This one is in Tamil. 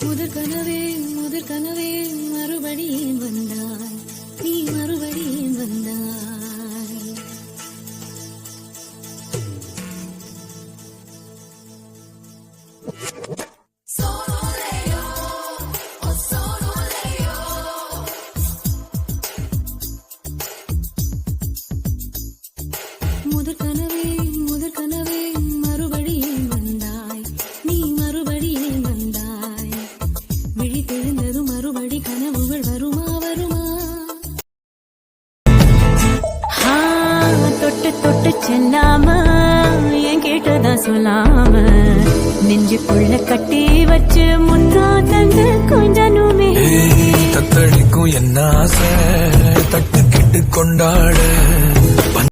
முதற் கனவே மறுபடியும் வந்தாய், நீ மறுபடியும் வந்தாய். முதற் கனவே மறுபடியும் வந்தாய், நீ மறுபடியும் வந்தாய். விழித்தெழுந்தது மறுபடி கனவுகள் வருமா வருமா? தொட்டு தொட்டு செல்லாம என் கேட்டதான் சொல்லாம நெஞ்சுக்குள்ள கட்டி வச்சு முத்தா தந்து கொஞ்சனுமே தத்தளிக்கும் என்ன ஆசை தட்டுக்கிட்டு கொண்டாட